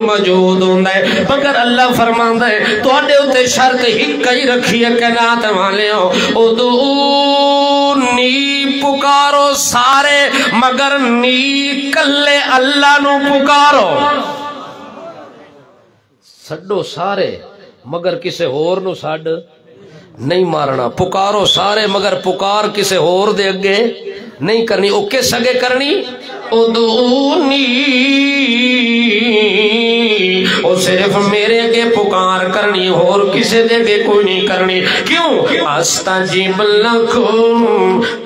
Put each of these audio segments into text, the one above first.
موجود ہوندا ہے، مگر اللہ فرماندا ہے تواڈے اوتے شرط ہک ہی رکھی ہے کائنات والیو، ادعونی پکارو سارے مگر نی کلے اللہ نو پکارو، سڈو سارے مگر کسے ہور نو سڈ نہیں مارنا، پکارو سارے مگر پکار کسے ہور دے اگے نہیں کرنی، او کس اگے کرنی؟ ادعونی، او صرف میرے کے پکار کرنی، اور کسے دے کے کوئی نہیں کرنی، کیوں؟ استجیب لکم،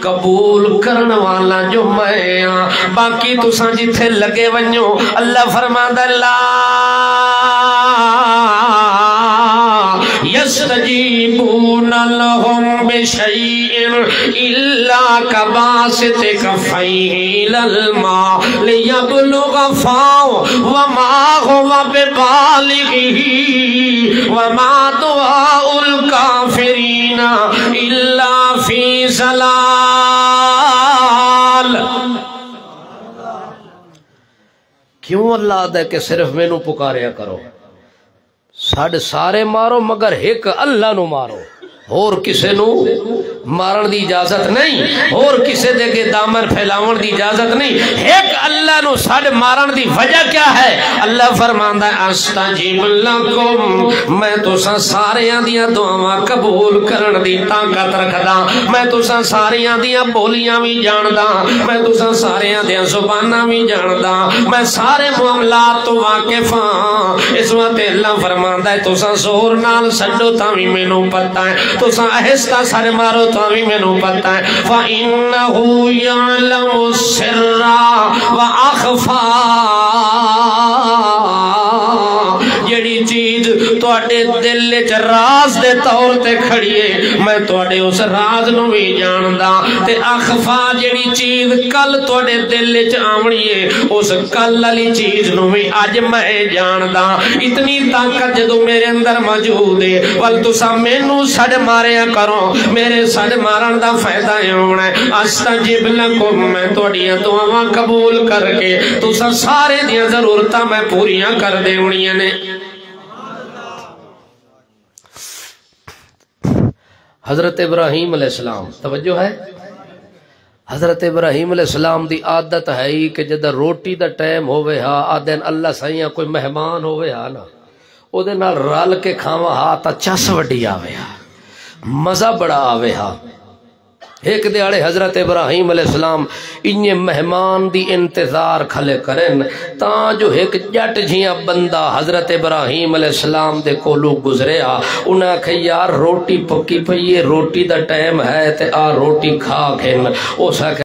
قبول کرن والا جو میں ہاں، باقی تساں جتھے لگے ونجو، اللہ فرماندا لا یستجیبون لہم بشیء الا کباسط کفیہ الی الماء لیبلغ فاہ وما هو ببالغہ وما دعاء الکافرین الا فی ضلال۔ کیوں اللہ دے کہ صرف میں نو پکاریا کرو، ساڑھے سارے مارو مگر ایک اللہ نو مارو، اور کسے نو مارن دی اجازت نہیں، اور کسے دے کے دامن پھیلاون دی اجازت نہیں، ایک اللہ نو ساڑھے مارن دی وجہ کیا ہے؟ اللہ فرماندا ہے استجیب لکم، میں تساں ساریاں دیاں دعاواں قبول کرن دی طاقت رکھدا، میں تساں ساریاں دیاں بولیاں بھی جاندا، میں تساں ساریاں دیاں زباناں بھی جاندا، میں سارے معاملات تو واقف ہاں، اس وقت اللہ فرماندا ہے تساں زور نال سڈو تاں وی مینوں پتہ ہے، تساں آہستہ سارے مارو تاں وی مینوں پتہ ہے، فَإِنَّهُ يَعْلَمُ السِّرَّ وَأَخْفَى، جڑی چیز تواڈے دل وچ راز دے طور تے کھڑیے میں تواڈے اس راز نو بھی جاندا، تے اخفا جڑی چیز کل تواڈے دل وچ آونی ہے اس کل والی چیز نو بھی اج میں جاندا، اتنی طاقت جدوں میرے اندر موجود ہے، ول تساں مینوں سڈ ماریا کرو، میرے سڈ مارن دا فائدہ یہ ہونا ہے استجب لکم، میں تواڈیاں دعاواں قبول کر کے تساں سارے دیاں ضرورتاں میں پوریاں کر دیونیاں نے۔ حضرت ابراہیم علیہ السلام، توجہ ہے، حضرت ابراہیم علیہ السلام دی عادت ہے کہ جدہ روٹی دا ٹائم ہوئے ہاں آدھین اللہ سائیاں کوئی مہمان ہوئے ہاں نا او دے نال رال کے کھاوا ہاں تا چس وڈی آوے ہاں، مزہ بڑا آوے ہاں۔ ایک دیاڑے حضرت ابراہیم علیہ السلام انہیں مہمان دی انتظار کھلے کرن تاں جو ایک جٹ جھیاں بندہ حضرت ابراہیم علیہ السلام دے کولو گزریا، انہاں کہ یار روٹی پکی پئیے، روٹی دا ٹائم ہے تے آ روٹی کھا کھن، او سا